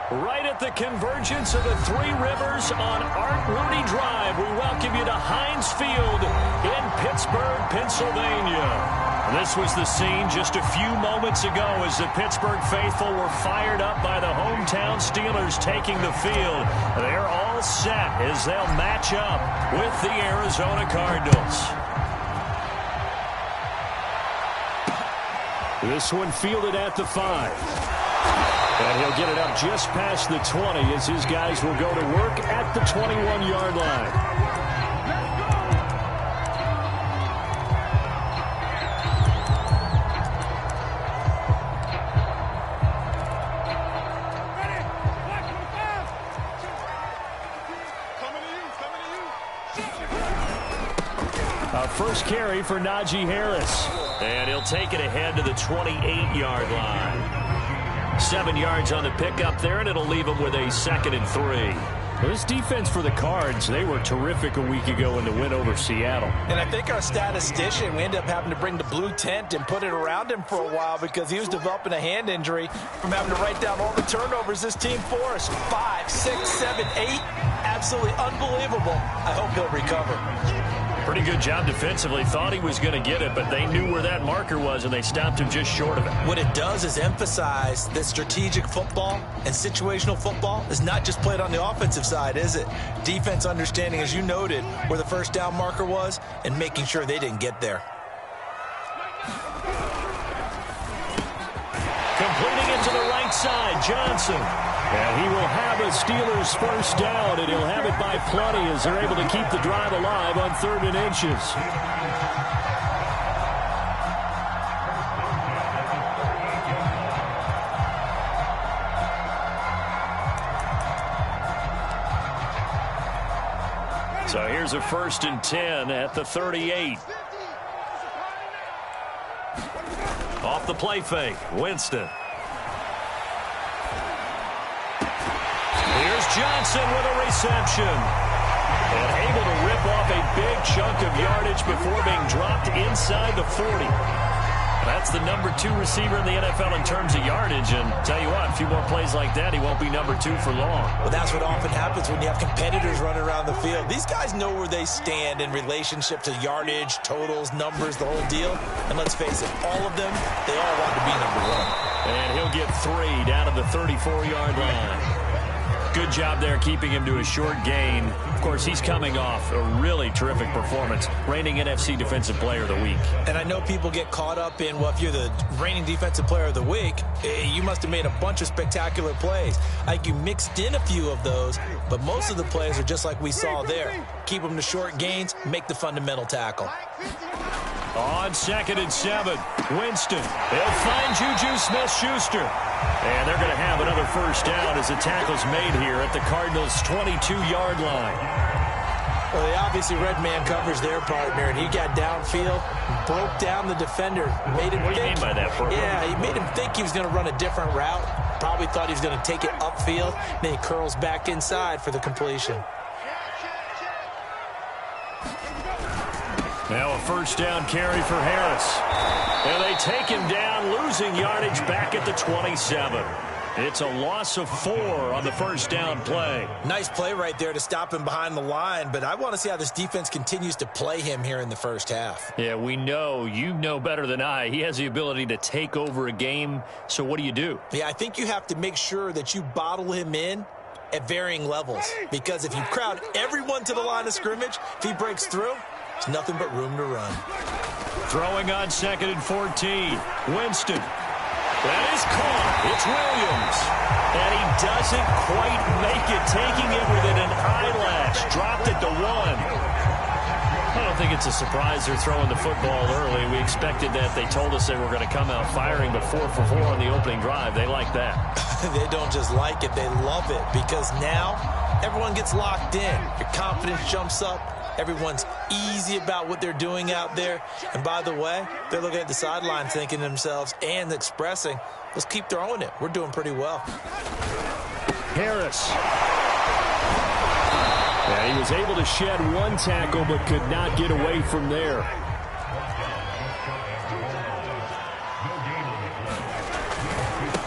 Right at the convergence of the Three Rivers on Art Rooney Drive, we welcome you to Heinz Field in Pittsburgh, Pennsylvania. This was the scene just a few moments ago as the Pittsburgh faithful were fired up by the hometown Steelers taking the field. They're all set as they'll match up with the Arizona Cardinals. This one fielded at the 5. And he'll get it up just past the 20 as his guys will go to work at the 21-yard line. A first carry for Najee Harris. And he'll take it ahead to the 28-yard line. 7 yards on the pickup there, and it'll leave him with a 2nd and 3. Well, this defense for the Cards, they were terrific a week ago in the win over Seattle. And I think our statistician, we ended up having to bring the blue tent and put it around him for a while because he was developing a hand injury from having to write down all the turnovers this team forced. 5, 6, 7, 8. Absolutely unbelievable. I hope he'll recover. Pretty good job defensively. Thought he was going to get it, but they knew where that marker was, and they stopped him just short of it. What it does is emphasize that strategic football and situational football is not just played on the offensive side, is it? Defense understanding, as you noted, where the first down marker was and making sure they didn't get there. Completing it to the right side, Johnson. And he will have a Steelers first down, and he'll have it by plenty as they're able to keep the drive alive on 3rd and inches. So here's a 1st and 10 at the 38. Off the play fake, Winston. Here's Johnson with a reception. And able to rip off a big chunk of yardage before being dropped inside the 40. That's the number 2 receiver in the NFL in terms of yardage. And tell you what, a few more plays like that, he won't be number 2 for long. Well, that's what often happens when you have competitors running around the field. These guys know where they stand in relationship to yardage, totals, numbers, the whole deal. And let's face it, all of them, they all want to be number 1. And he'll get 3 down to the 34-yard line. Good job there keeping him to a short gain. Of course, he's coming off a really terrific performance, reigning NFC Defensive Player of the Week. And I know people get caught up in, well, if you're the reigning Defensive Player of the Week, you must have made a bunch of spectacular plays. I think you mixed in a few of those, but most of the plays are just like we saw there. Keep them to short gains, make the fundamental tackle. On 2nd and 7, Winston. They'll find Juju Smith-Schuster. And they're going to have another first down as the tackle's made here at the Cardinals' 22-yard line. Well, they obviously red man covers their partner, and he got downfield, broke down the defender, made him What do you think. mean by that, Purple? Yeah, he made him think he was going to run a different route. Probably thought he was going to take it upfield. Then he curls back inside for the completion. Now a first down carry for Harris. And they take him down, losing yardage back at the 27. It's a loss of 4 on the first down play. Nice play right there to stop him behind the line, but I want to see how this defense continues to play him here in the first half. Yeah, we know, you know better than I, he has the ability to take over a game, so what do? Yeah, I think you have to make sure that you bottle him in at varying levels, because if you crowd everyone to the line of scrimmage, if he breaks through, it's nothing but room to run. Throwing on 2nd and 14. Winston. That is caught. It's Williams. And he doesn't quite make it, taking it within an eyelash. Dropped it to 1. I don't think it's a surprise they're throwing the football early. We expected that. They told us they were going to come out firing, but 4 for 4 on the opening drive. They like that. They don't just like it, they love it, because now everyone gets locked in. Your confidence jumps up. Everyone's easy about what they're doing out there. And by the way, they're looking at the sideline thinking to themselves and expressing, let's keep throwing it. We're doing pretty well. Harris. And he was able to shed 1 tackle but could not get away from there.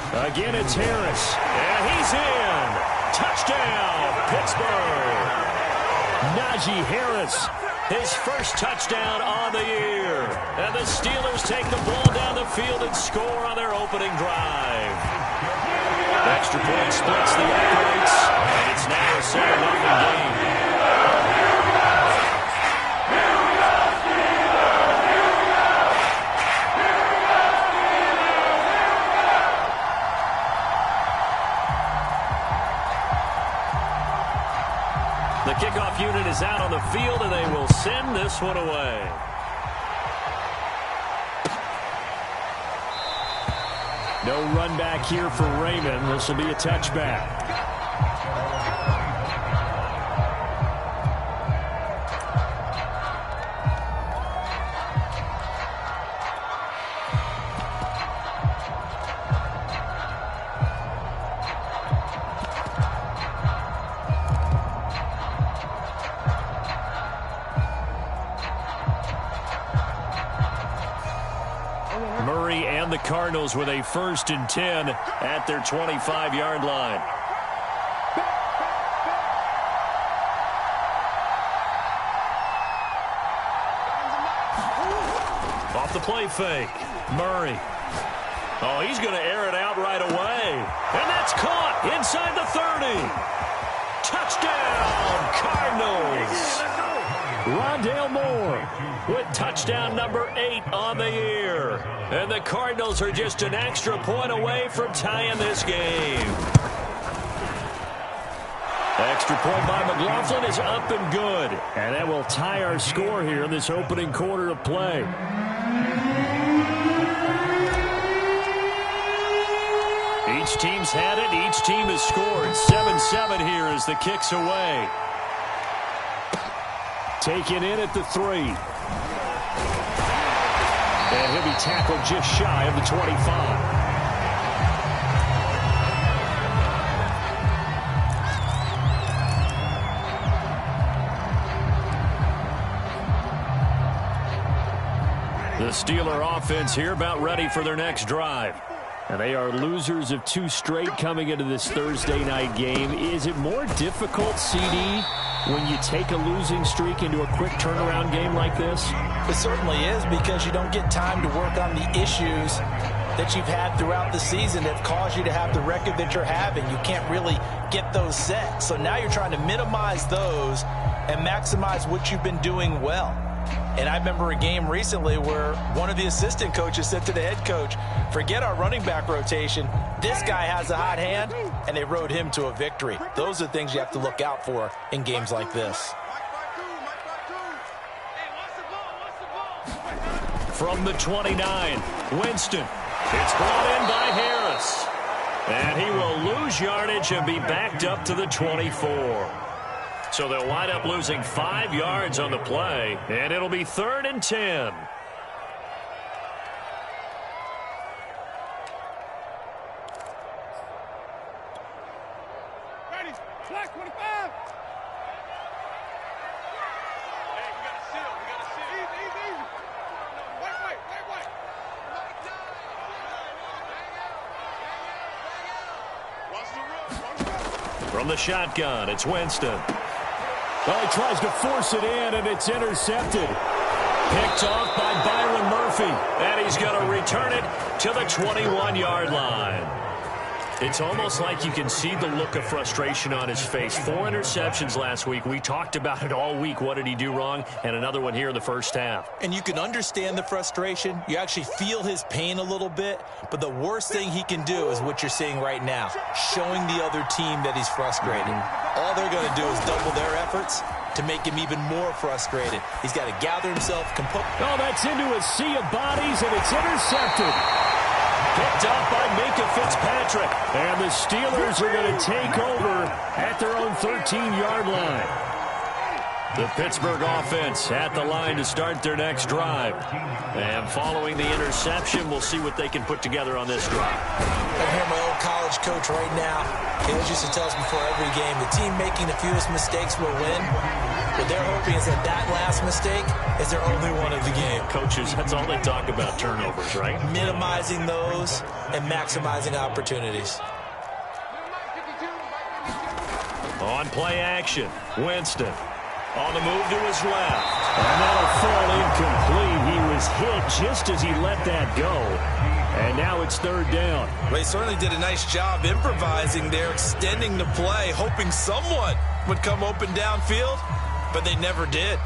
Again, it's Harris. And he's in. Touchdown, Pittsburgh. Najee Harris, his first touchdown on the year. And the Steelers take the ball down the field and score on their opening drive. Extra point splits the uprights, and it's now a 7-0 game. The kickoff unit is out on the field, and they will send this one away. No run back here for Raymond. This will be a touchback. Murray and the Cardinals with a 1st and 10 at their 25-yard line. Off the play fake. Murray. Oh, he's going to air it out right away. And that's caught inside the 30. Touchdown, Cardinals. Rondale Moore with touchdown number 8 on the year. And the Cardinals are just an extra point away from tying this game. Extra point by McLaughlin is up and good. And that will tie our score here in this opening quarter of play. Each team's had it. Each team has scored. 7-7 here as the kick's away. Taken in at the 3. And he'll be tackled just shy of the 25. The Steeler offense here about ready for their next drive. And they are losers of 2 straight coming into this Thursday night game. Is it more difficult, CD, when you take a losing streak into a quick turnaround game like this? It certainly is, because you don't get time to work on the issues that you've had throughout the season that have caused you to have the record that you're having. You can't really get those set. So now you're trying to minimize those and maximize what you've been doing well. And I remember a game recently where one of the assistant coaches said to the head coach, forget our running back rotation. This guy has a hot hand, and they rode him to a victory. Those are the things you have to look out for in games like this. From the 29, Winston. It's brought in by Harris. And he will lose yardage and be backed up to the 24. So they'll wind up losing 5 yards on the play, and it'll be 3rd and 10. Ready, black 25. Hey, we got to seal, we got to seal. Easy. Wait. Watch the run. From the shotgun, it's Winston. Well, he tries to force it in, and it's intercepted. Picked off by Byron Murphy, and he's going to return it to the 21-yard line. It's almost like you can see the look of frustration on his face. 4 interceptions last week. We talked about it all week. What did he do wrong? And another one here in the first half. And you can understand the frustration. You actually feel his pain a little bit. But the worst thing he can do is what you're seeing right now, showing the other team that he's frustrated. All they're going to do is double their efforts to make him even more frustrated. He's got to gather himself, compose. Oh, that's into a sea of bodies, and it's intercepted. Picked up by Minka Fitzpatrick. And the Steelers are going to take over at their own 13-yard line. The Pittsburgh offense at the line to start their next drive. And following the interception, we'll see what they can put together on this drive. I hear my old college coach right now. He always used to tell us before every game, the team making the fewest mistakes will win. What they're hoping is that that last mistake is their only one of the game. Coaches, that's all they talk about, turnovers, right? Minimizing those and maximizing opportunities. On play action, Winston on the move to his left. And that'll fall incomplete. He was hit just as he let that go. And now it's third down. Well, he certainly did a nice job improvising there, extending the play, hoping someone would come open downfield, but they never did.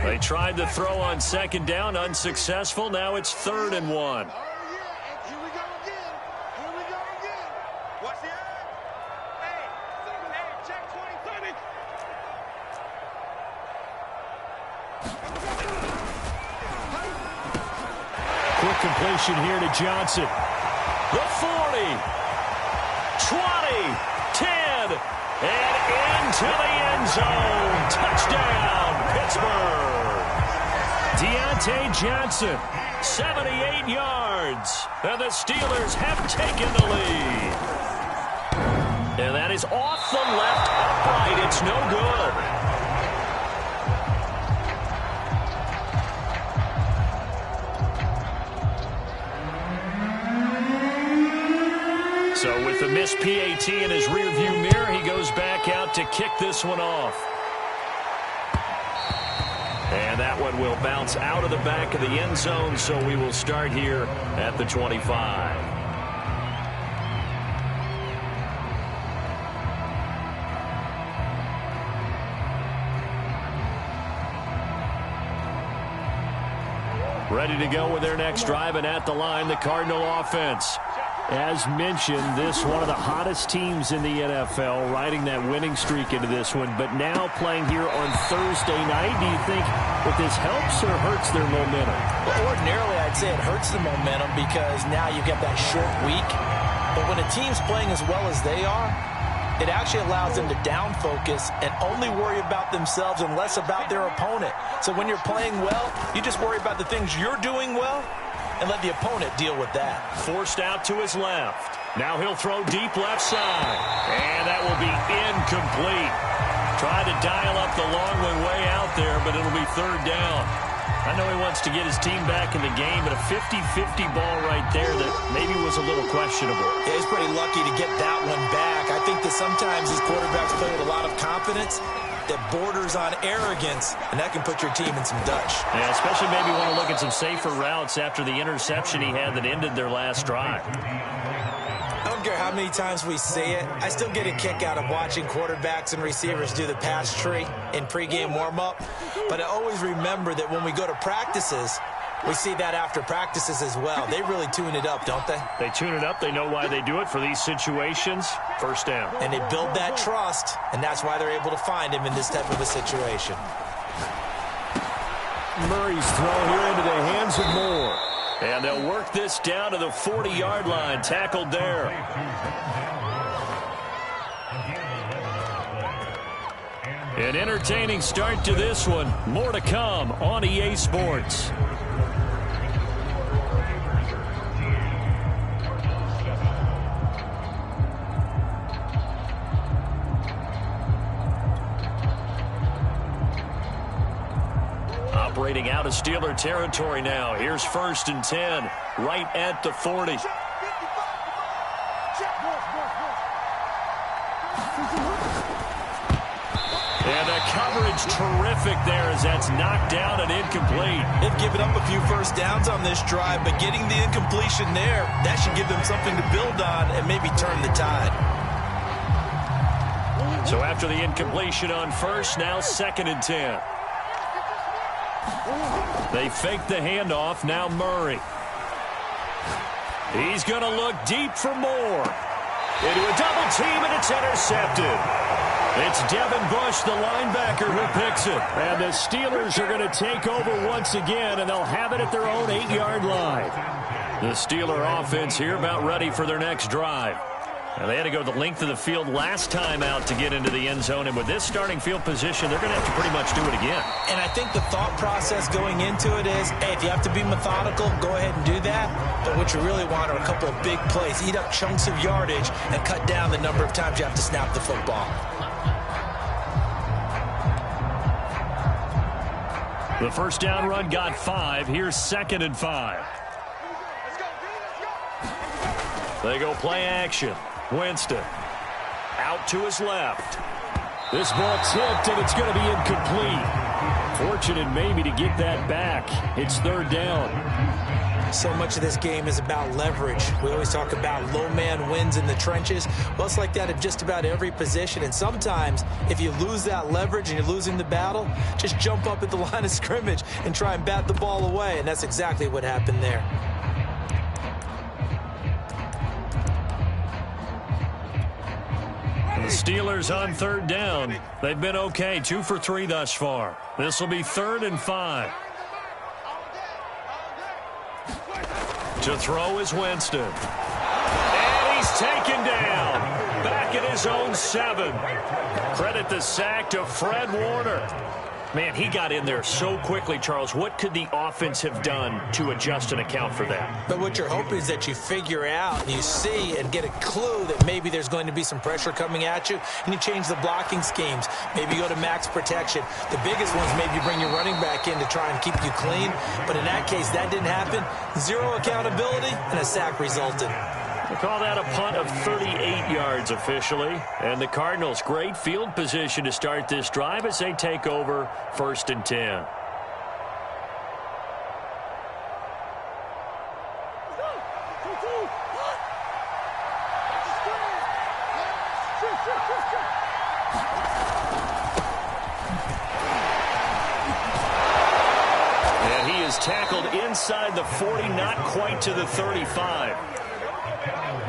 They tried to throw on second down, unsuccessful. Now it's 3rd and 1. Quick completion here to Johnson. The 40, 20, 10, and into the end zone. Touchdown, Pittsburgh. Deontay Johnson, 78 yards. And the Steelers have taken the lead. And that is off the left upright. It's no good. So with the missed PAT in his rearview mirror, he goes back out to kick this one off. And that one will bounce out of the back of the end zone, so we will start here at the 25. Ready to go with their next drive, and at the line, the Cardinal offense. As mentioned, this one of the hottest teams in the NFL, riding that winning streak into this one, but now playing here on Thursday night. Do you think that this helps or hurts their momentum? Well, ordinarily, I'd say it hurts the momentum because now you've got that short week. But when a team's playing as well as they are, it actually allows them to down focus and only worry about themselves and less about their opponent. So when you're playing well, you just worry about the things you're doing well and let the opponent deal with that. Forced out to his left. Now he'll throw deep left side. And that will be incomplete. Tried to dial up the long way out there, but it'll be 3rd down. I know he wants to get his team back in the game, but a 50-50 ball right there that maybe was a little questionable. Yeah, he's pretty lucky to get that one back. I think that sometimes these quarterbacks play with a lot of confidence that borders on arrogance, and that can put your team in some Dutch. Yeah, especially maybe want to look at some safer routes after the interception he had that ended their last drive. I don't care how many times we say it, I still get a kick out of watching quarterbacks and receivers do the pass tree in pregame warm-up. But I always remember that when we go to practices, we see that after practices as well. They really tune it up, don't they? They tune it up. They know why they do it for these situations. 1st down. And they build that trust, and that's why they're able to find him in this type of a situation. Murray's throw here into the hands of Moore. And they'll work this down to the 40-yard line. Tackled there. An entertaining start to this one. More to come on EA Sports. Operating out of Steeler territory now. Here's 1st and 10, right at the 40. And the coverage terrific there as that's knocked down and incomplete. They've given up a few first downs on this drive, but getting the incompletion there, that should give them something to build on and maybe turn the tide. So after the incompletion on 1st, now 2nd and 10. They fake the handoff. Now Murray. He's going to look deep for Moore. Into a double team, and it's intercepted. It's Devin Bush, the linebacker, who picks it. And the Steelers are going to take over once again, and they'll have it at their own 8-yard line. The Steeler offense here about ready for their next drive. And they had to go the length of the field last time out to get into the end zone. And with this starting field position, they're going to have to pretty much do it again. And I think the thought process going into it is, hey, if you have to be methodical, go ahead and do that. But what you really want are a couple of big plays. Eat up chunks of yardage and cut down the number of times you have to snap the football. The first down run got 5. Here's 2nd and 5. They go play action. Winston out to his left. This ball tipped, and it's going to be incomplete. Fortunate maybe to get that back. It's 3rd down. So much of this game is about leverage. We always talk about low man wins in the trenches. Well, it's like that at just about every position. And sometimes, if you lose that leverage and you're losing the battle, just jump up at the line of scrimmage and try and bat the ball away. And that's exactly what happened there. The Steelers on 3rd down. They've been okay, 2 for 3 thus far. This will be 3rd and 5. To throw is Winston. And he's taken down. Back at his own 7. Credit the sack to Fred Warner. Man, he got in there so quickly, Charles. What could the offense have done to adjust and account for that? But what you're hoping is that you figure out and you see and get a clue that maybe there's going to be some pressure coming at you, and you change the blocking schemes. Maybe you go to max protection. The biggest ones, maybe you bring your running back in to try and keep you clean. But in that case, that didn't happen. 0 accountability, and a sack resulted. We'll call that a punt of 38 yards officially. And the Cardinals, great field position to start this drive as they take over 1st and 10. And he is tackled inside the 40, not quite to the 35.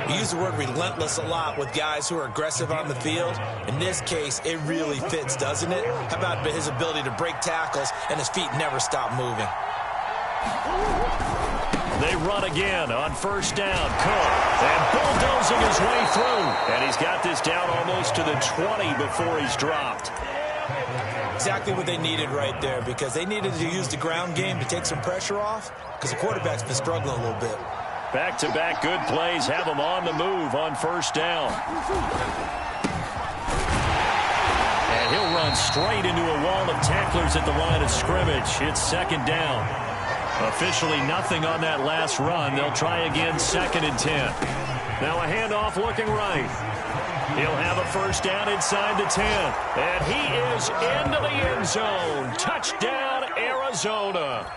We use the word relentless a lot with guys who are aggressive on the field. In this case, it really fits, doesn't it? How about his ability to break tackles and his feet never stop moving? They run again on 1st down. Cook, and bulldozing his way through. And he's got this down almost to the 20 before he's dropped. Exactly what they needed right there, because they needed to use the ground game to take some pressure off, because the quarterback's been struggling a little bit. Back-to-back good plays have him on the move on 1st down. And he'll run straight into a wall of tacklers at the line of scrimmage. It's 2nd down. Officially nothing on that last run. They'll try again 2nd and 10. Now a handoff looking right. He'll have a 1st down inside the 10. And he is into the end zone. Touchdown, Arizona.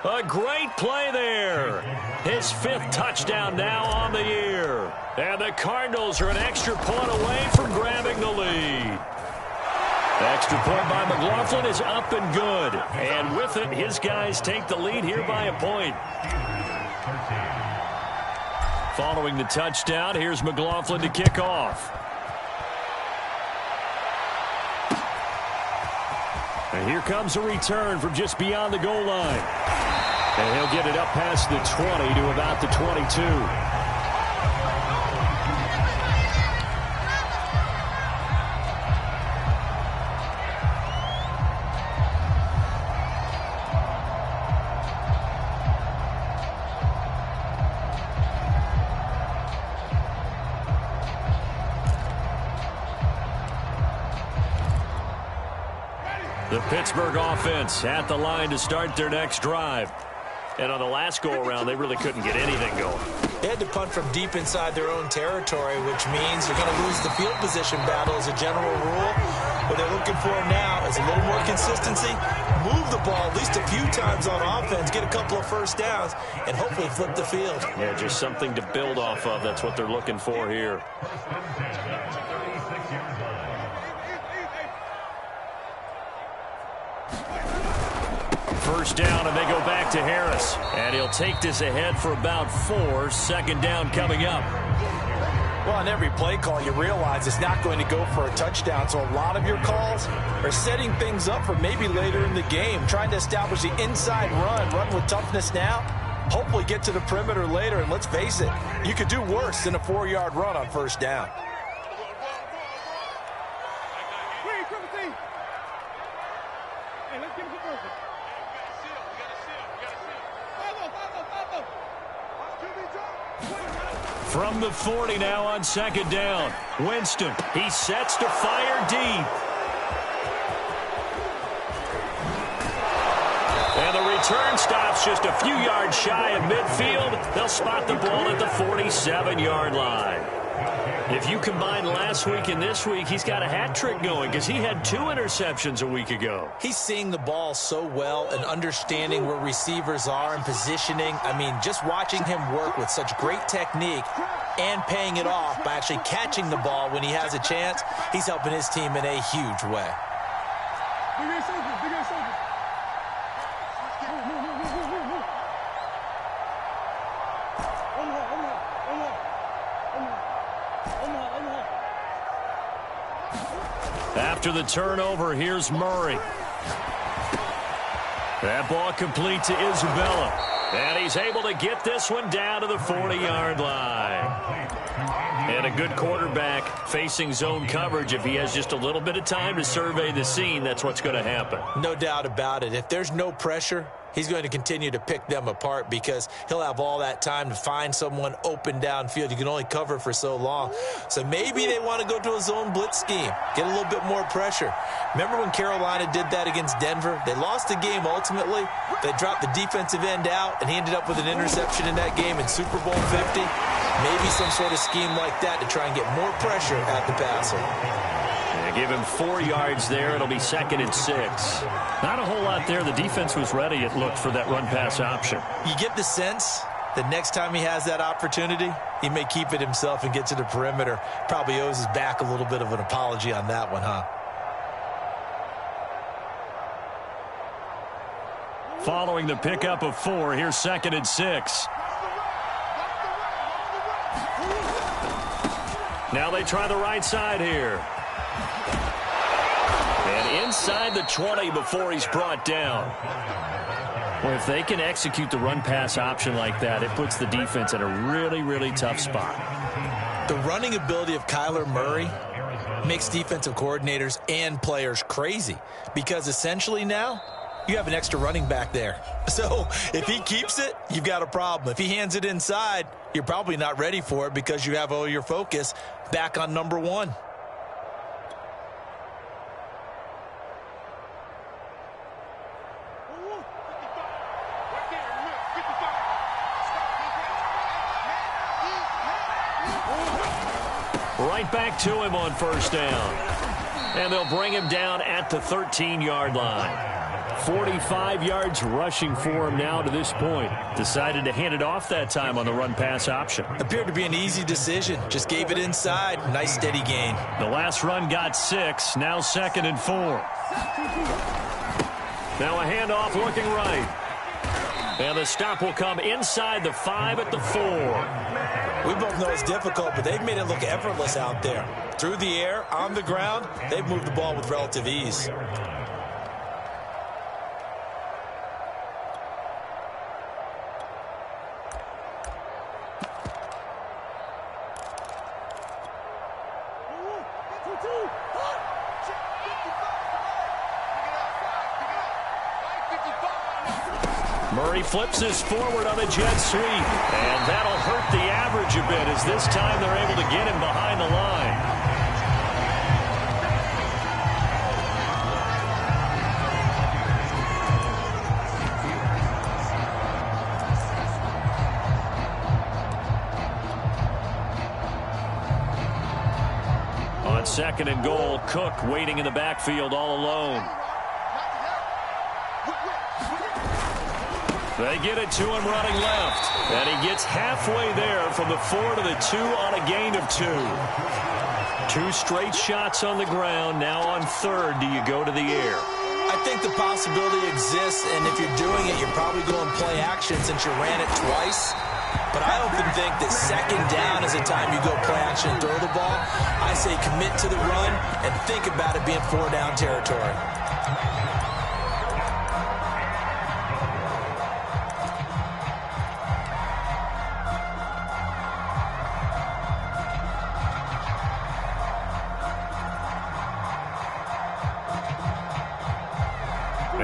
A great play there. His 5th touchdown now on the year. And the Cardinals are an extra point away from grabbing the lead. The extra point by McLaughlin is up and good. And with it, his guys take the lead here by a point. Following the touchdown, here's McLaughlin to kick off. And here comes a return from just beyond the goal line. And he'll get it up past the 20 to about the 22. The Pittsburgh offense at the line to start their next drive. And on the last go-around, they really couldn't get anything going. They had to punt from deep inside their own territory, which means you're going to lose the field position battle as a general rule. What they're looking for now is a little more consistency, move the ball at least a few times on offense, get a couple of 1st downs, and hopefully flip the field. Yeah, just something to build off of. That's what they're looking for here. First down, and they go back to Harris. And he'll take this ahead for about 4. 2nd down coming up. Well, on every play call, you realize it's not going to go for a touchdown. So a lot of your calls are setting things up for maybe later in the game, trying to establish the inside run with toughness now, hopefully get to the perimeter later. And let's face it, you could do worse than a 4-yard run on first down. From the 40 now on second down. Winston, he sets to fire deep. And the return stops just a few yards shy of midfield. They'll spot the ball at the 47-yard line. If you combine last week and this week, he's got a hat trick going because he had 2 interceptions a week ago. He's seeing the ball so well and understanding where receivers are and positioning. I mean, just watching him work with such great technique and paying it off by actually catching the ball when he has a chance, he's helping his team in a huge way. After the turnover, here's Murray. That ball complete to Isabella. And he's able to get this one down to the 40-yard line. And a good quarterback facing zone coverage. If he has just a little bit of time to survey the scene, that's what's going to happen. No doubt about it. If there's no pressure, he's going to continue to pick them apart because he'll have all that time to find someone open downfield. You can only cover for so long. So maybe they want to go to a zone blitz scheme, get a little bit more pressure. Remember when Carolina did that against Denver? They lost the game ultimately. They dropped the defensive end out, and he ended up with an interception in that game in Super Bowl 50. Maybe some sort of scheme like that to try and get more pressure at the passer. Give him 4 yards there. It'll be 2nd and 6. Not a whole lot there. The defense was ready, it looked, for that run-pass option. You get the sense that next time he has that opportunity, he may keep it himself and get to the perimeter. Probably owes his back a little bit of an apology on that one, huh? Following the pickup of 4, here's 2nd and 6. Now they try the right side here. And inside the 20 before he's brought down. Well, if they can execute the run-pass option like that, it puts the defense in a really, really tough spot. The running ability of Kyler Murray makes defensive coordinators and players crazy because essentially now you have an extra running back there. So if he keeps it, you've got a problem. If he hands it inside, you're probably not ready for it because you have all your focus back on number 1. Right back to him on first down. And they'll bring him down at the 13-yard line. 45 yards rushing for him now to this point. Decided to hand it off that time on the run-pass option. Appeared to be an easy decision. Just gave it inside. Nice steady gain. The last run got 6. Now 2nd and 4. Now a handoff looking right. And the stop will come inside the 5 at the 4. We both know it's difficult, but they've made it look effortless out there. Through the air, on the ground, they've moved the ball with relative ease. Murray flips this forward on a jet sweep, and that'll hurt the average a bit as this time they're able to get him behind the line. On 2nd and goal, Cook waiting in the backfield all alone. They get it to him running left. And he gets halfway there from the 4 to the 2 on a gain of 2. 2 straight shots on the ground. Now on 3rd, do you go to the air? I think the possibility exists, and if you're doing it, you're probably going play action since you ran it twice. But I often think that 2nd down is the time you go play action and throw the ball. I say commit to the run and think about it being 4-down territory.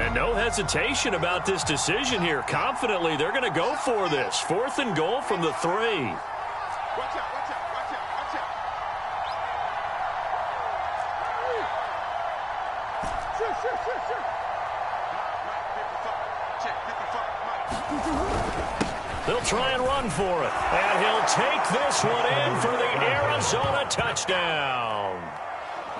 And no hesitation about this decision here. Confidently, they're going to go for this. 4th and goal from the 3. Watch out, watch out, watch out, watch out. Sure. Check, 55. They'll try and run for it. And he'll take this one in for the Arizona touchdown.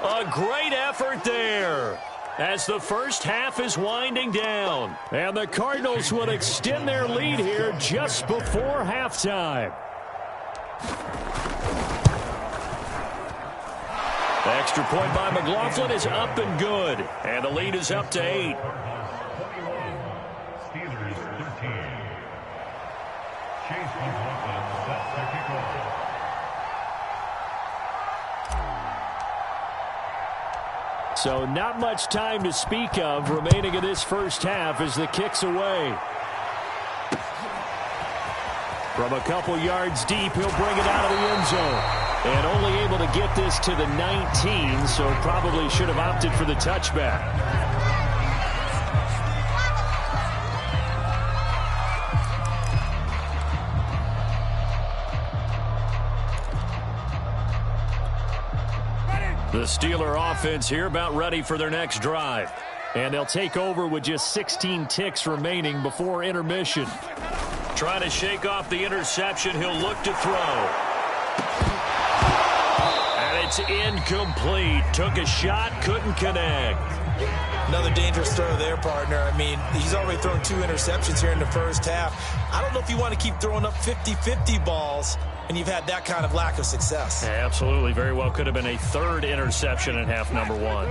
A great effort there as the first half is winding down. And the Cardinals will extend their lead here just before halftime. The extra point by McLaughlin is up and good. And the lead is up to 8. Steelers 13. Chase McLaughlin sets the kickoff. So not much time to speak of remaining in this first half as the kick's away. From a couple yards deep, he'll bring it out of the end zone. And only able to get this to the 19, so probably should have opted for the touchback. The Steeler offense here about ready for their next drive. And they'll take over with just 16 ticks remaining before intermission. Trying to shake off the interception, he'll look to throw. And it's incomplete. Took a shot, couldn't connect. Another dangerous throw there, partner. I mean, he's already thrown 2 interceptions here in the first half. I don't know if you want to keep throwing up 50-50 balls, and you've had that kind of lack of success. Absolutely. Very well could have been a 3rd interception in half number 1.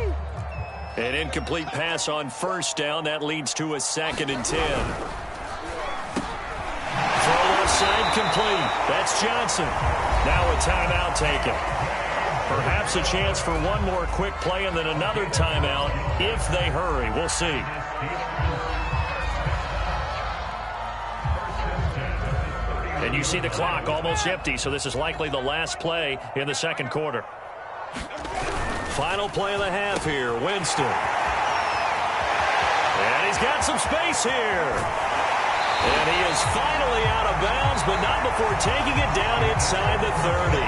An incomplete pass on first down. That leads to a 2nd and 10. Throw left side complete. That's Johnson. Now a timeout taken. Perhaps a chance for one more quick play and then another timeout if they hurry. We'll see. And you see the clock almost empty, so this is likely the last play in the second quarter. Final play of the half here, Winston. And he's got some space here. And he is finally out of bounds, but not before taking it down inside the 30.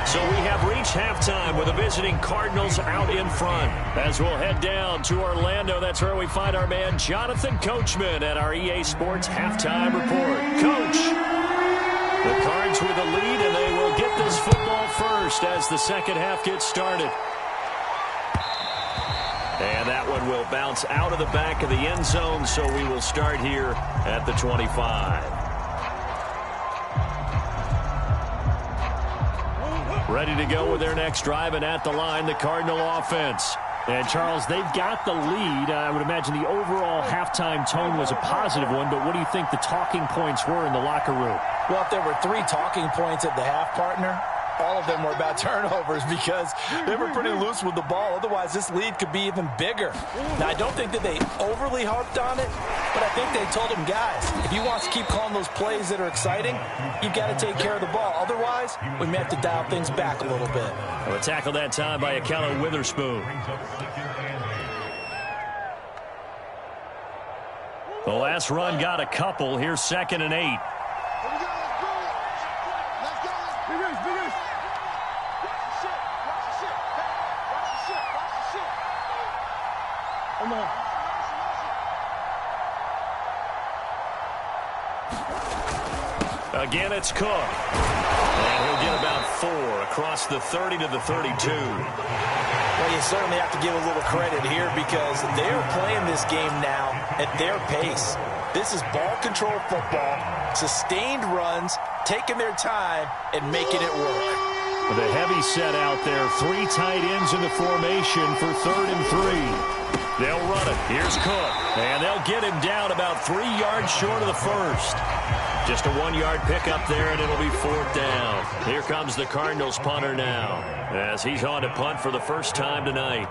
So we have reached halftime with the visiting Cardinals out in front. As we'll head down to Orlando, that's where we find our man Jonathan Coachman at our EA Sports Halftime Report. Coach, the Cards with the lead, and they will get this football first as the second half gets started. And that one will bounce out of the back of the end zone, so we will start here at the 25. Ready to go with their next drive, and at the line, the Cardinal offense. And, Charles, they've got the lead. I would imagine the overall halftime tone was a positive one, but what do you think the talking points were in the locker room? Well, if there were 3 talking points at the half, partner, all of them were about turnovers because they were pretty loose with the ball. Otherwise, this lead could be even bigger. Now, I don't think that they overly harped on it, but I think they told them, guys, if you want to keep calling those plays that are exciting, you've got to take care of the ball. Otherwise, we may have to dial things back a little bit. A tackle that time by Akello Witherspoon. The last run got a couple. Here's 2nd and 8. Again, it's Cook. And he'll get about 4 across the 30 to the 32. Well, you certainly have to give a little credit here because they're playing this game now at their pace. This is ball control football, sustained runs, taking their time, and making it work. With a heavy set out there, 3 tight ends in the formation for 3rd and 3. They'll run it. Here's Cook. And they'll get him down about 3 yards short of the first. Just a 1-yard pickup there, and it'll be 4th down. Here comes the Cardinals punter now, as he's on to punt for the first time tonight.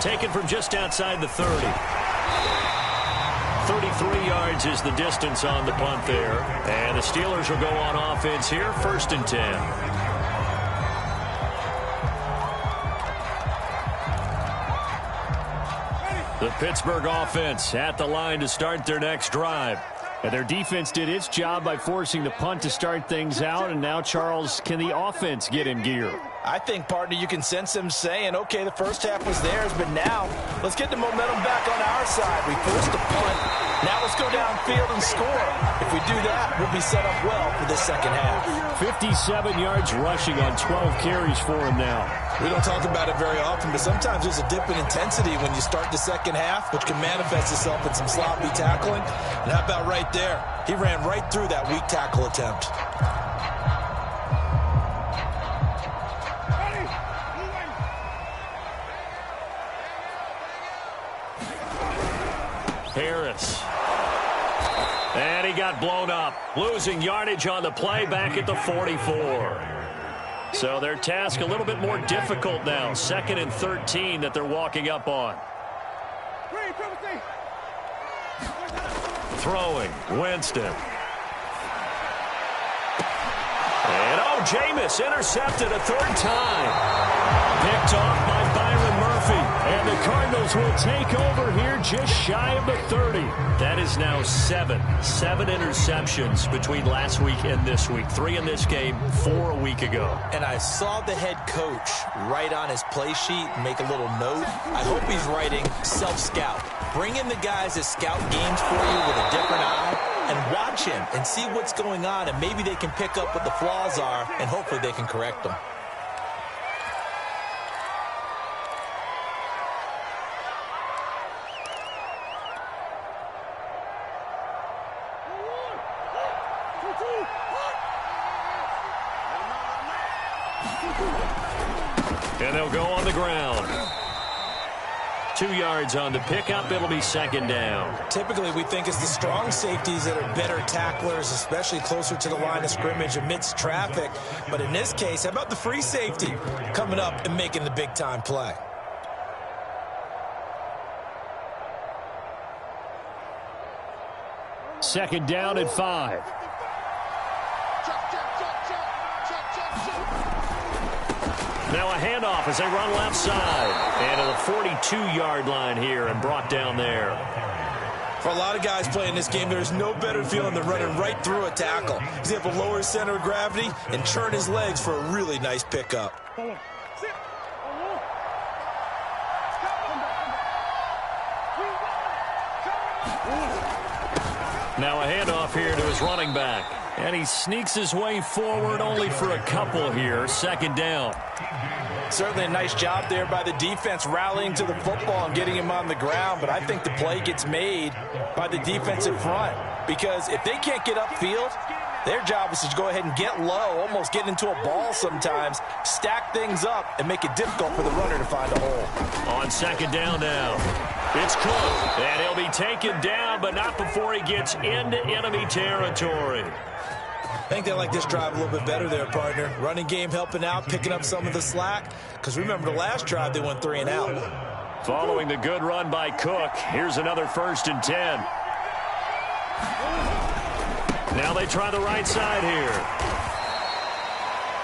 Taken from just outside the 30. 33 yards is the distance on the punt there. And the Steelers will go on offense here, 1st and 10. The Pittsburgh offense at the line to start their next drive. And their defense did its job by forcing the punt to start things out. And now, Charles, can the offense get in gear? I think, partner, you can sense them saying, okay, the first half was theirs, but now let's get the momentum back on our side. We forced a punt. Now let's go downfield and score. If we do that, we'll be set up well for this second half. 57 yards rushing on 12 carries for him now. We don't talk about it very often, but sometimes there's a dip in intensity when you start the second half, which can manifest itself in some sloppy tackling. And how about right there? He ran right through that weak tackle attempt. Harris. And he got blown up. Losing yardage on the play back at the 44. So their task a little bit more difficult now. 2nd and 13 that they're walking up on. Throwing. Winston. And Jameis intercepted a 3rd time. Picked off by Byron Murphy. And the Cardinals will take over here just shy of the 30. That is now 7 interceptions between last week and this week. 3 in this game, 4 a week ago. And I saw the head coach write on his play sheet and make a little note. I hope he's writing self-scout. Bring in the guys that scout games for you with a different eye and watch him and see what's going on, and maybe they can pick up what the flaws are, and hopefully they can correct them. And they'll go on the ground. 2 yards on the pickup. It'll be 2nd down. Typically, we think it's the strong safeties that are better tacklers, especially closer to the line of scrimmage amidst traffic. But in this case, how about the free safety coming up and making the big-time play? Second down at 5. Now a handoff as they run left side. And to the 42-yard line here and brought down there. For a lot of guys playing this game, there's no better feeling than running right through a tackle. He's able to lower his center of gravity and churn his legs for a really nice pickup. Now a handoff here to his running back. And he sneaks his way forward only for a couple here. 2nd down. Certainly a nice job there by the defense rallying to the football and getting him on the ground. But I think the play gets made by the defensive front. Because if they can't get upfield, their job is to go ahead and get low, almost get into a ball sometimes, stack things up, and make it difficult for the runner to find a hole. On 2nd down now. It's Cook. And he'll be taken down, but not before he gets into enemy territory. I think they like this drive a little bit better there, partner. Running game helping out, picking up some of the slack. Because remember, the last drive, they went 3 and out. Following the good run by Cook, here's another 1st and 10. Now they try the right side here.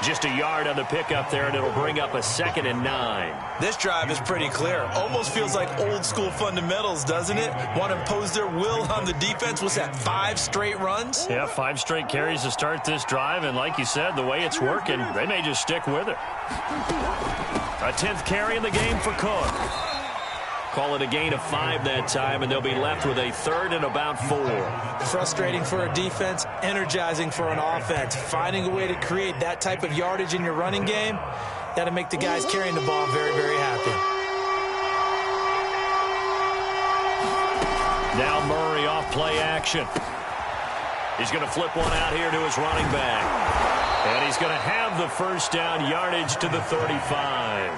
Just a yard on the pickup there, and it'll bring up a 2nd and 9. This drive is pretty clear. Almost feels like old school fundamentals, doesn't it? Want to impose their will on the defense. What's that, 5 straight runs? Yeah, 5 straight carries to start this drive, and like you said, the way it's working, they may just stick with it. A 10th carry in the game for Cook. Call it a gain of 5 that time, and they'll be left with a 3rd and about 4. Frustrating for a defense, energizing for an offense. Finding a way to create that type of yardage in your running game, that'll make the guys carrying the ball very, very happy. Now Murray off play action. He's going to flip one out here to his running back. And he's going to have the 1st down, yardage to the 35.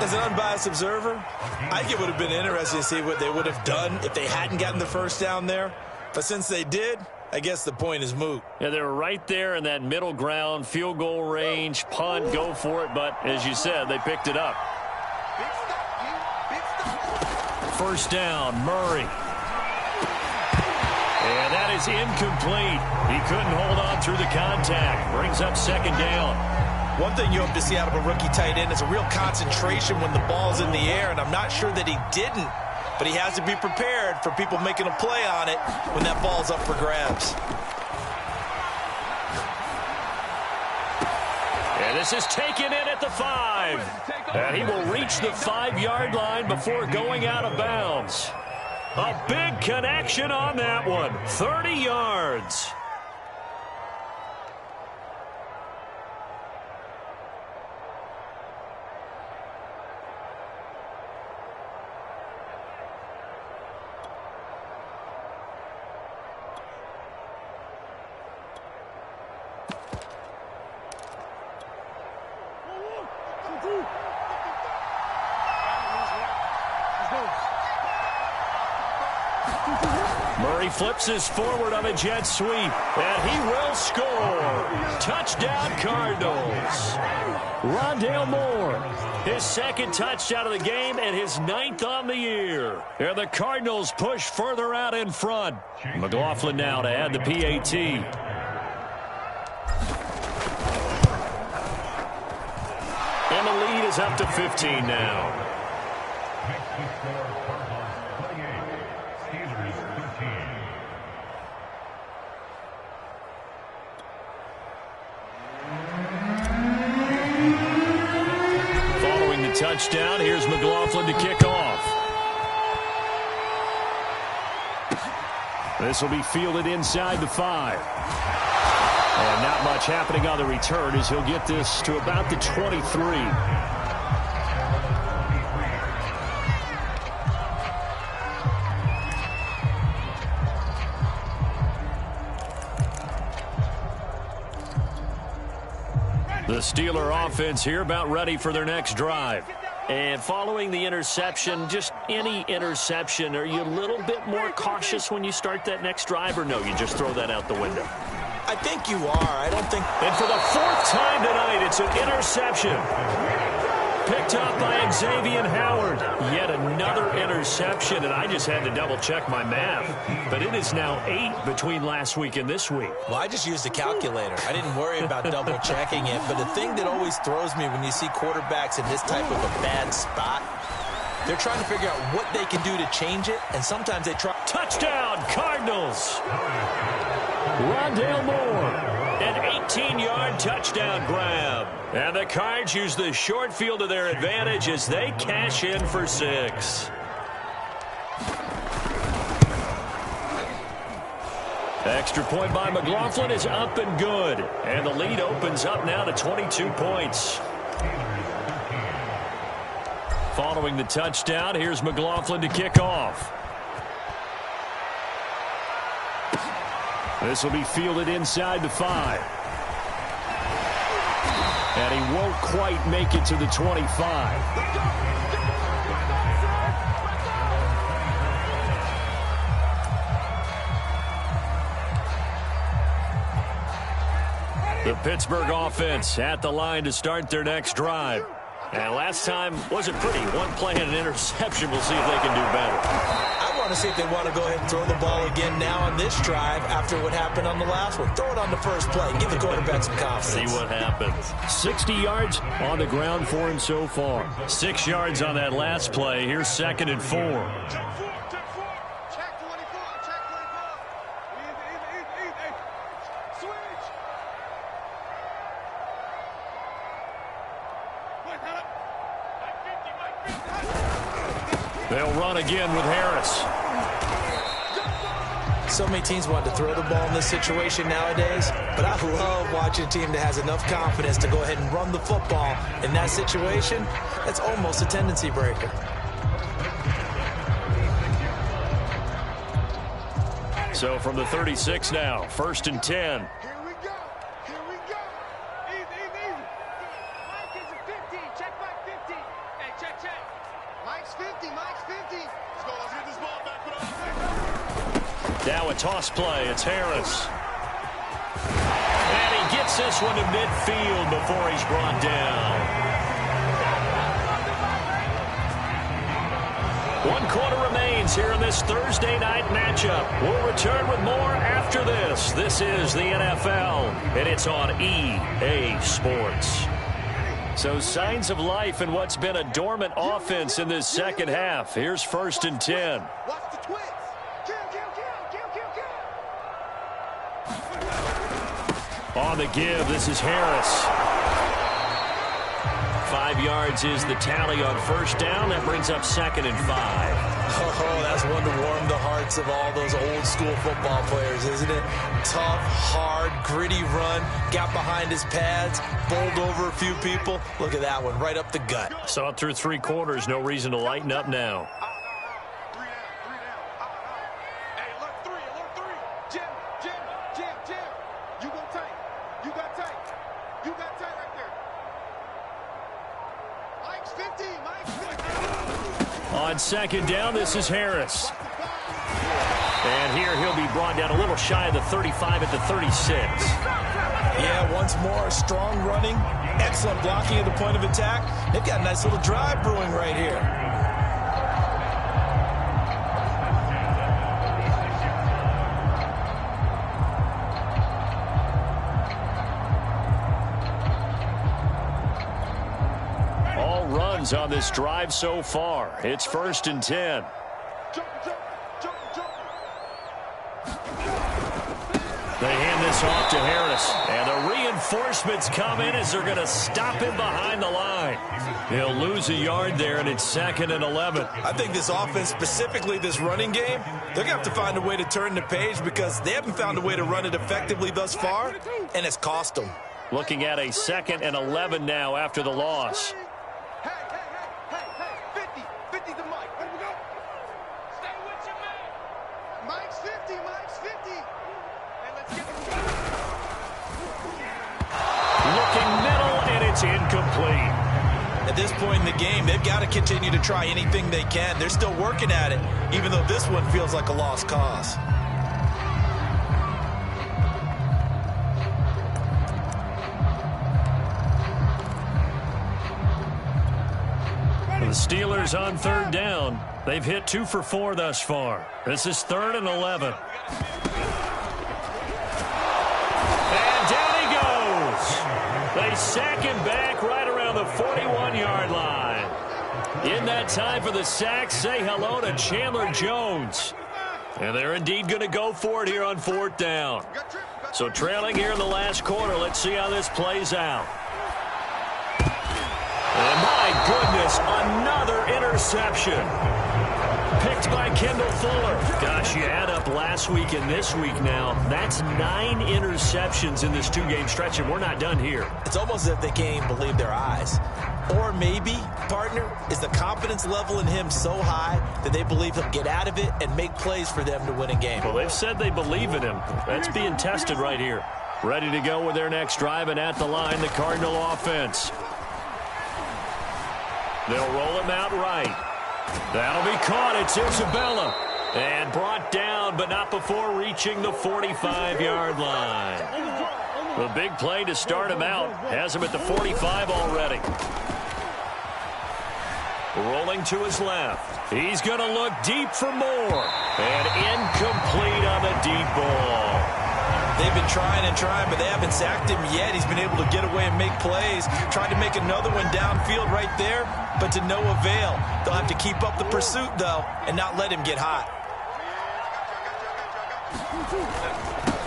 As an unbiased observer, I think it would have been interesting to see what they would have done if they hadn't gotten the 1st down there. But since they did, I guess the point is moot. Yeah, they were right there in that middle ground, field goal range, punt, go for it. But as you said, they picked it up. 1st down, Murray. And that is incomplete. He couldn't hold on through the contact. Brings up second down. One thing you hope to see out of a rookie tight end is a real concentration when the ball's in the air, and I'm not sure that he didn't, but he has to be prepared for people making a play on it when that ball's up for grabs. And this is taken in at the 5. And he will reach the 5-yard line before going out of bounds. A big connection on that one. 30 yards. Murray flips his forward on a jet sweep, and he will score. Touchdown, Cardinals. Rondale Moore, his second touchdown of the game and his 9th on the year. And the Cardinals push further out in front. McLaughlin now to add the PAT. And the lead is up to 15 now. Following the touchdown, here's McLaughlin to kick off. This will be fielded inside the 5. And not much happening on the return as he'll get this to about the 23. The Steeler offense here about ready for their next drive. And following the interception, just any interception, are you a little bit more cautious when you start that next drive, or no, you just throw that out the window? I think you are. I don't think... And for the 4th time tonight, it's an interception. Picked up by Xavier Howard. Yet another interception, and I just had to double-check my math. But it is now 8 between last week and this week. Well, I just used a calculator. I didn't worry about double-checking it. But the thing that always throws me when you see quarterbacks in this type of a bad spot, they're trying to figure out what they can do to change it, and sometimes they try... Touchdown, Cardinals! Rondale Moore, an 18-yard touchdown grab. And the Cards use the short field to their advantage as they cash in for 6. Extra point by McLaughlin is up and good. And the lead opens up now to 22 points. Following the touchdown, here's McLaughlin to kick off. This will be fielded inside the 5. And he won't quite make it to the 25. The Pittsburgh offense at the line to start their next drive. And last time wasn't pretty. One play and an interception. We'll see if they can do better. I want to see if they want to go ahead and throw the ball again now on this drive after what happened on the last one. Throw it on the first play. Give the quarterback some confidence. See what happens. 60 yards on the ground for him so far. 6 yards on that last play. Here's 2nd and 4. Check 24. Check 24. Easy. Switch. They'll run again with Harris. So many teams want to throw the ball in this situation nowadays, but I love watching a team that has enough confidence to go ahead and run the football. In that situation, that's almost a tendency breaker. So from the 36 now, 1st and 10. Here we go. Easy. Mike is a 15. Check Mike 15. Hey, check. Mike's 50. Let's go. Let's get this ball back. Now a toss play. It's Harris. And he gets this one to midfield before he's brought down. 1 quarter remains games here in this Thursday night matchup. We'll return with more after this. This is the NFL, and it's on EA Sports. So signs of life in what's been a dormant offense in this second half. Here's 1st and 10. Watch the twins. Kill. On the give, this is Harris. 5 yards is the tally on 1st down. That brings up 2nd and 5. Oh, that's one to warm the hearts of all those old school football players, isn't it? Tough, hard, gritty run. Got behind his pads, bowled over a few people. Look at that one, right up the gut. Saw it through 3 quarters. No reason to lighten up now. Three down. Hey, alert three. Jim. You go tight. You got tight right there. Mike's 50. On 2nd down, this is Harris. And here he'll be brought down a little shy of the 35 at the 36. Yeah, once more, strong running, excellent blocking at the point of attack. They've got a nice little drive brewing right here. On this drive so far. It's 1st and 10. They hand this off to Harris. And the reinforcements come in as they're going to stop him behind the line. He'll lose a yard there, and it's 2nd and 11. I think this offense, specifically this running game, they're going to have to find a way to turn the page because they haven't found a way to run it effectively thus far, and it's cost them. Looking at a 2nd and 11 now after the loss. Hey, 50 to Mike. Where we go? Stay with your man. Mike's 50. Hey, let's get it. Looking middle, and it's incomplete. At this point in the game, they've got to continue to try anything they can. They're still working at it, even though this one feels like a lost cause. The Steelers on 3rd down. They've hit 2 for 4 thus far. This is 3rd and 11. And down he goes. They sack him back right around the 41-yard line. In that time for the sack, say hello to Chandler Jones. And they're indeed going to go for it here on 4th down. So trailing here in the last quarter, let's see how this plays out. And my goodness, another interception. Picked by Kendall Fuller. Gosh, you add up last week and this week now. That's 9 interceptions in this 2-game stretch, and we're not done here. It's almost as if they can't even believe their eyes. Or maybe, partner, is the confidence level in him so high that they believe he'll get out of it and make plays for them to win a game. Well, they've said they believe in him. That's being tested right here. Ready to go with their next drive, and at the line, the Cardinal offense. They'll roll him out right. That'll be caught. It's Isabella. And brought down, but not before reaching the 45-yard line. The big play to start him out. Has him at the 45 already. Rolling to his left. He's going to look deep for more. And incomplete on the deep ball. They've been trying and trying, but they haven't sacked him yet. He's been able to get away and make plays. Tried to make another one downfield right there, but to no avail. They'll have to keep up the pursuit, though, and not let him get hot.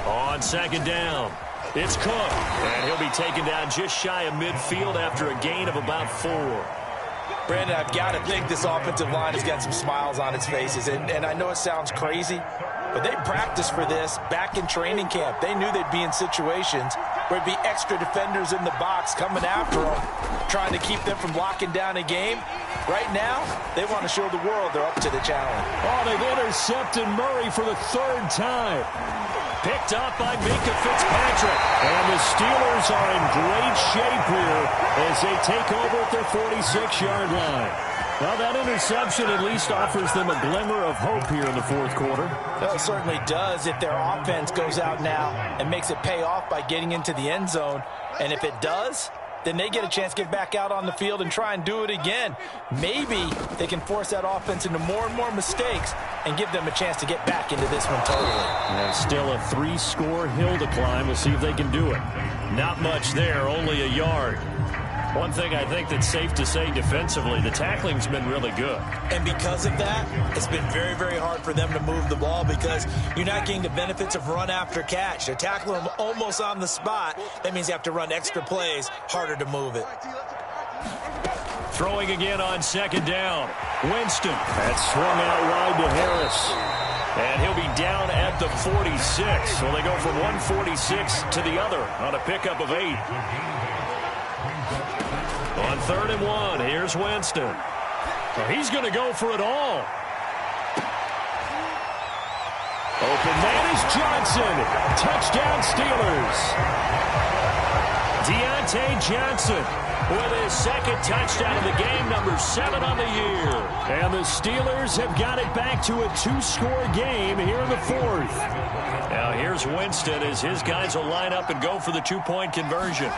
On 2nd down, it's Cook. And he'll be taken down just shy of midfield after a gain of about 4. Brandon, I've got to think this offensive line has got some smiles on its faces. And I know it sounds crazy, but they practiced for this back in training camp. They knew they'd be in situations where it'd be extra defenders in the box coming after them, trying to keep them from locking down a game. Right now, they want to show the world they're up to the challenge. Oh, they've intercepted Murray for the 3rd time. Picked up by Minka Fitzpatrick. And the Steelers are in great shape here as they take over at their 46-yard line. Well, that interception at least offers them a glimmer of hope here in the 4th quarter. Well, it certainly does if their offense goes out now and makes it pay off by getting into the end zone. And if it does, then they get a chance to get back out on the field and try and do it again. Maybe they can force that offense into more and more mistakes and give them a chance to get back into this one totally. And still a 3-score hill to climb. We'll see if they can do it. Not much there, only a yard. One thing I think that's safe to say defensively, the tackling's been really good. And because of that, it's been very, very hard for them to move the ball because you're not getting the benefits of run after catch. They're tackling them almost on the spot. That means you have to run extra plays, harder to move it. Throwing again on second down. Winston. That's swung out wide to Harris. And he'll be down at the 46. So they go from 146 to the other on a pickup of 8. On 3rd and 1, here's Winston. Well, he's going to go for it all. Open man is Johnson. Touchdown Steelers. Deontay Johnson with his second touchdown of the game, number 7 on the year. And the Steelers have got it back to a 2-score game here in the 4th. Now here's Winston as his guys will line up and go for the 2-point conversion.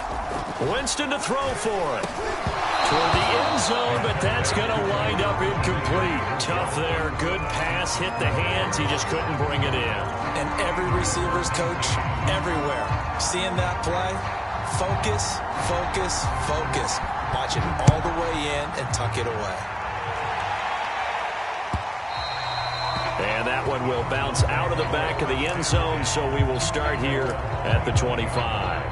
Winston to throw for it. Toward the end zone, but that's going to wind up incomplete. Tough there. Good pass. Hit the hands. He just couldn't bring it in. And every receiver's coach everywhere. Seeing that play, focus, focus, focus. Watch it all the way in and tuck it away. And that one will bounce out of the back of the end zone, so we will start here at the 25.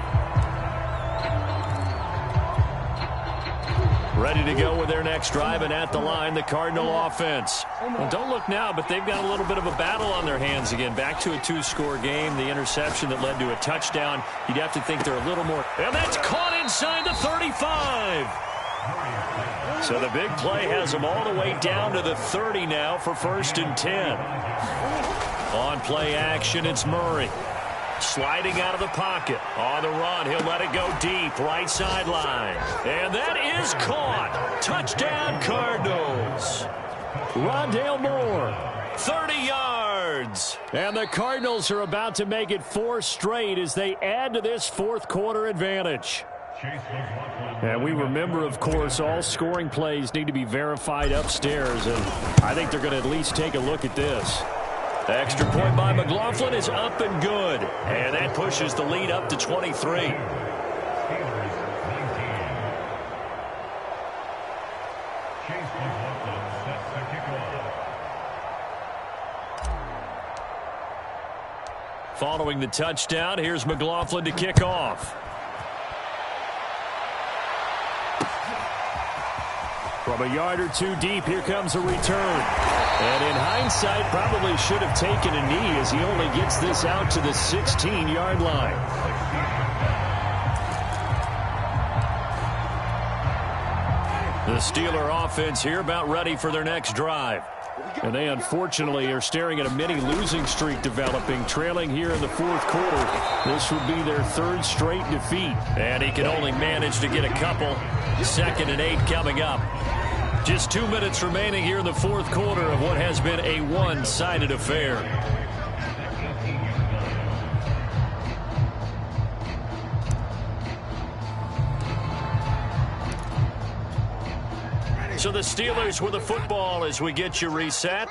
Ready to go with their next drive, and at the line, the Cardinal offense. Well, don't look now, but they've got a little bit of a battle on their hands again. Back to a 2-score game. The interception that led to a touchdown. You'd have to think they're a little more. And that's caught inside the 35. So the big play has them all the way down to the 30 now for 1st and 10. On play action, it's Murray. Sliding out of the pocket. On the run, he'll let it go deep. Right sideline. And that is caught. Touchdown, Cardinals. Rondale Moore, 30 yards. And the Cardinals are about to make it 4 straight as they add to this 4th quarter advantage. And we remember, of course, all scoring plays need to be verified upstairs. And I think they're going to at least take a look at this. Extra point by McLaughlin is up and good. And that pushes the lead up to 23. Following the touchdown, here's McLaughlin to kick off. From a yard or 2 deep, here comes a return. And in hindsight, probably should have taken a knee as he only gets this out to the 16-yard line. The Steeler offense here about ready for their next drive. And they unfortunately are staring at a mini losing streak developing, trailing here in the 4th quarter. This would be their 3rd straight defeat. And he can only manage to get a couple. 2nd and 8 coming up. Just 2 minutes remaining here in the 4th quarter of what has been a one-sided affair. So the Steelers with the football as we get you reset.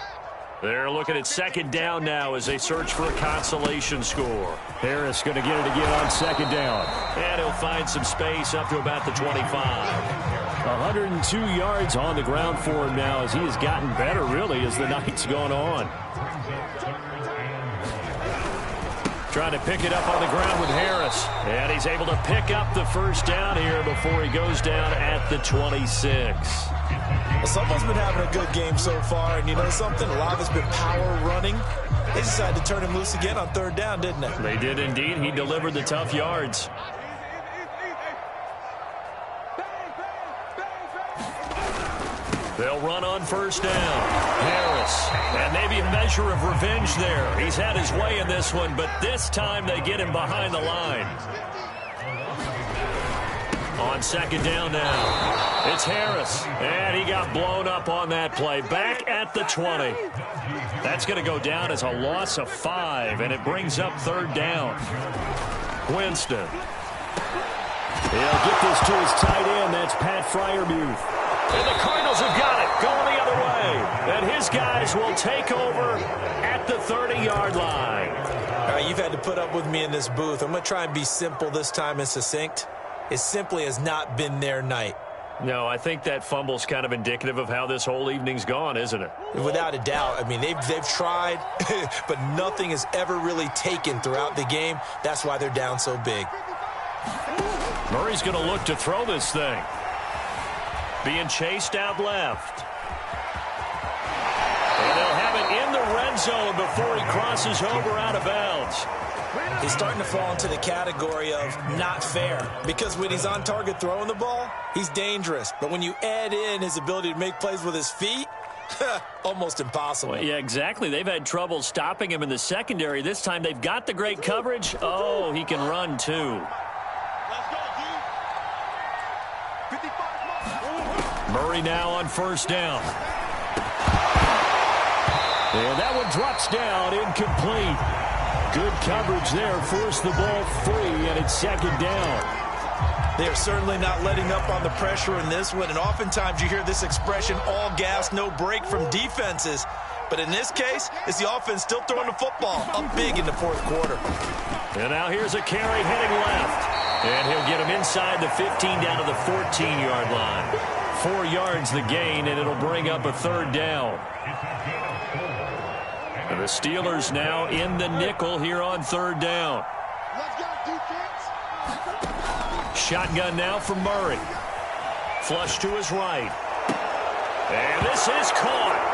They're looking at 2nd down now as they search for a consolation score. Harris going to get it again on 2nd down. And he'll find some space up to about the 25. 102 yards on the ground for him now as he has gotten better, really, as the night's gone on. Trying to pick it up on the ground with Harris. And he's able to pick up the 1st down here before he goes down at the 26. Well, someone's been having a good game so far, and you know something? A lot of it's been power running. They decided to turn him loose again on 3rd down, didn't they? They did indeed. He delivered the tough yards. They'll run on 1st down. Harris. And maybe a measure of revenge there. He's had his way in this one, but this time they get him behind the line. On 2nd down now. It's Harris. And he got blown up on that play. Back at the 20. That's going to go down as a loss of 5, and it brings up 3rd down. Winston. He'll get this to his tight end. That's Pat Freiermuth. And the Cardinals have got it, going the other way. And his guys will take over at the 30-yard line. All right, you've had to put up with me in this booth. I'm going to try and be simple this time and succinct. It simply has not been their night. No, I think that fumble's kind of indicative of how this whole evening's gone, isn't it? Without a doubt. I mean, they've tried, but nothing has ever really taken throughout the game. That's why they're down so big. Murray's going to look to throw this thing. Being chased out left. And they'll have it in the red zone before he crosses over out of bounds. He's starting to fall into the category of not fair, because when he's on target throwing the ball, he's dangerous. But when you add in his ability to make plays with his feet, almost impossible. Well, yeah, exactly. They've had trouble stopping him in the secondary. This time they've got the great coverage. Oh, he can run too. Murray now on first down. And that one drops down, incomplete. Good coverage there, forced the ball free, and it's second down. They're certainly not letting up on the pressure in this one, and oftentimes you hear this expression, all gas, no break from defenses. But in this case, it's the offense still throwing the football up big in the fourth quarter. And now here's a carry heading left. And he'll get him inside the 15 down to the 14-yard line. 4 yards the gain, and it'll bring up a third down. And the Steelers now in the nickel here on third down. Shotgun now from Murray. Flush to his right. And this is caught.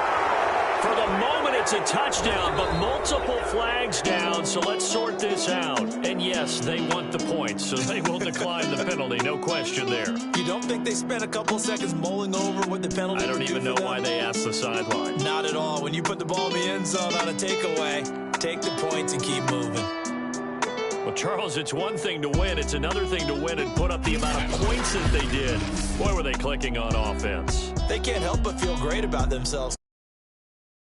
For the moment, it's a touchdown, but multiple flags down, so let's sort this out. And yes, they want the points, so they will decline the penalty, no question there. You don't think they spent a couple seconds mulling over what the penalty I don't even know why they asked the sideline. Not at all. When you put the ball in the end zone on a takeaway, take the points and keep moving. Well, Charles, it's one thing to win. It's another thing to win and put up the amount of points that they did. Boy, were they clicking on offense. They can't help but feel great about themselves.